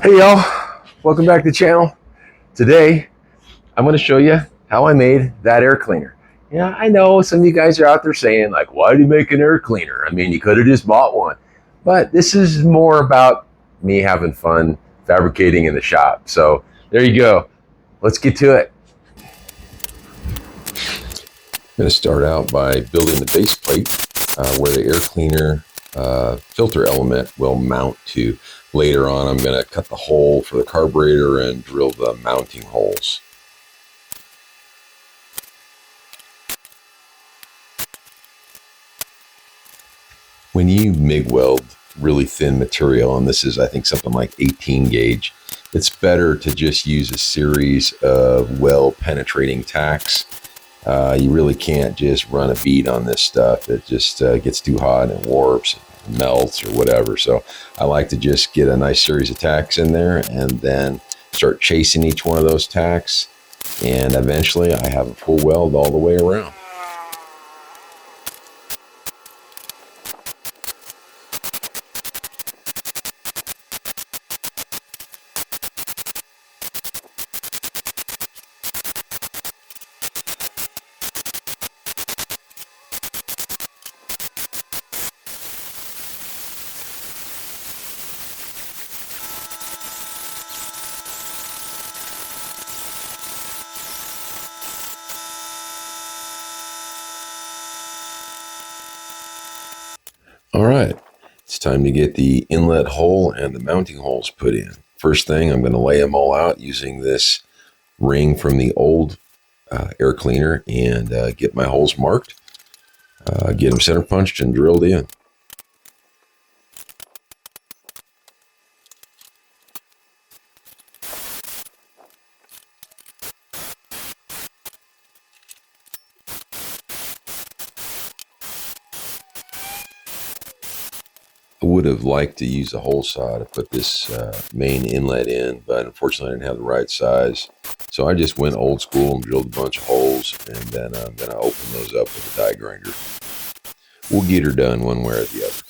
Hey y'all, welcome back to the channel. Today, I'm going to show you how I made that air cleaner. Yeah, I know some of you guys are out there saying like, why do you make an air cleaner? I mean, you could have just bought one. But this is more about me having fun fabricating in the shop. So there you go. Let's get to it. I'm going to start out by building the base plate where the air cleaner filter element will mount to. Later on, I'm going to cut the hole for the carburetor and drill the mounting holes. When you MIG weld really thin material, and this is I think something like 18 gauge, it's better to just use a series of well penetrating tacks. You really can't just run a bead on this stuff. It just gets too hot and warps, and melts or whatever. So I like to just get a nice series of tacks in there and then start chasing each one of those tacks. And eventually I have a full weld all the way around. All right, it's time to get the inlet hole and the mounting holes put in. First thing, I'm going to lay them all out using this ring from the old air cleaner and get my holes marked, get them center punched and drilled in. I would have liked to use a hole saw to put this main inlet in, but unfortunately I didn't have the right size. So I just went old school and drilled a bunch of holes, and then I'm going to open those up with a die grinder. We'll get her done one way or the other.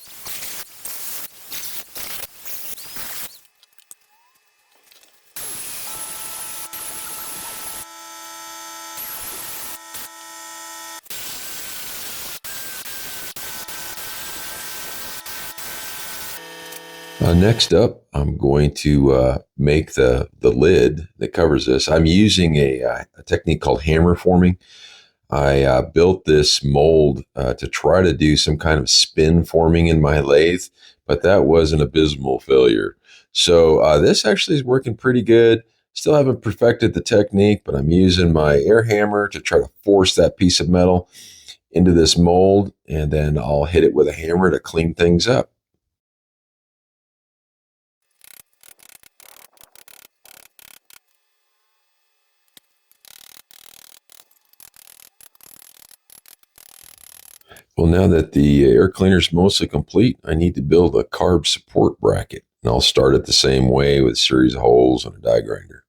Next up, I'm going to make the lid that covers this. I'm using a technique called hammer forming. I built this mold to try to do some kind of spin forming in my lathe, but that was an abysmal failure. So this actually is working pretty good. Still haven't perfected the technique, but I'm using my air hammer to try to force that piece of metal into this mold, and then I'll hit it with a hammer to clean things up. Well, now that the air cleaner is mostly complete, I need to build a carb support bracket. And I'll start it the same way with a series of holes and a die grinder.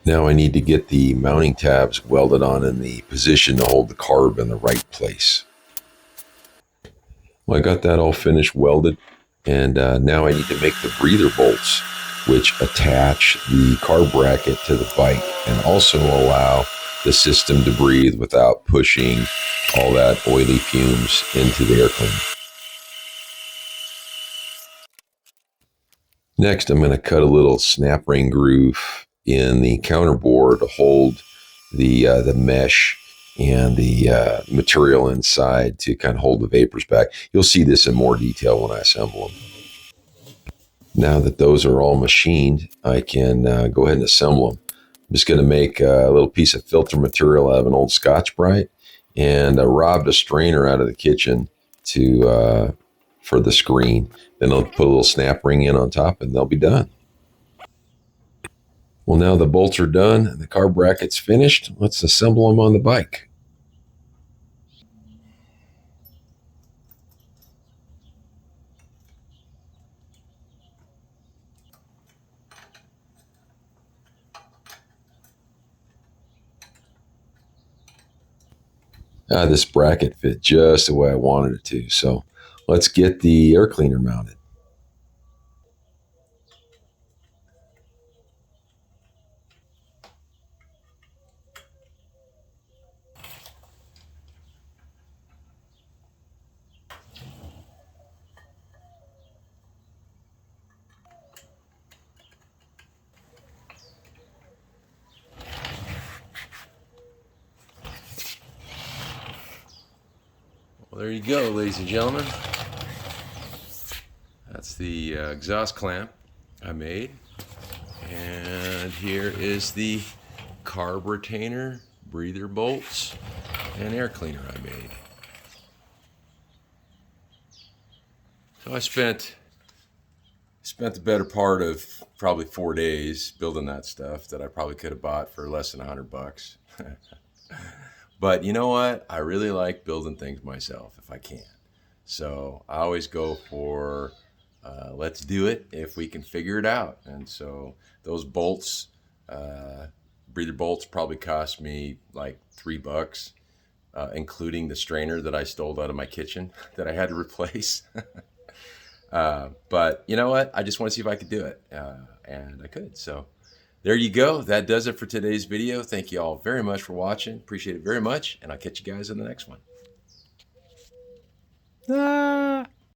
Now I need to get the mounting tabs welded on in the position to hold the carb in the right place. Well, I got that all finished welded, and now I need to make the breather bolts, which attach the carb bracket to the bike and also allow the system to breathe without pushing all that oily fumes into the air cleaner. Next, I'm going to cut a little snap ring groove in the counterbore to hold the mesh and the material inside to kind of hold the vapors back. You'll see this in more detail when I assemble them. Now that those are all machined, I can go ahead and assemble them. I'm just going to make a little piece of filter material out of an old Scotch-Brite, and I robbed a strainer out of the kitchen to for the screen. Then I'll put a little snap ring in on top, and they'll be done. Well, now the bolts are done and the carb bracket's finished. Let's assemble them on the bike. This bracket fit just the way I wanted it to. So let's get the air cleaner mounted. Well, there you go, ladies and gentlemen. That's the exhaust clamp I made. And here is the carb retainer, breather bolts, and air cleaner I made. So I spent the better part of probably 4 days building that stuff that I probably could have bought for less than $100. But you know what? I really like building things myself if I can. So I always go for let's do it if we can figure it out. And so those bolts, breather bolts, probably cost me like $3, including the strainer that I stole out of my kitchen that I had to replace. But you know what? I just want to see if I could do it. And I could. So there you go. That does it for today's video. Thank you all very much for watching. Appreciate it very much. And I'll catch you guys in the next one.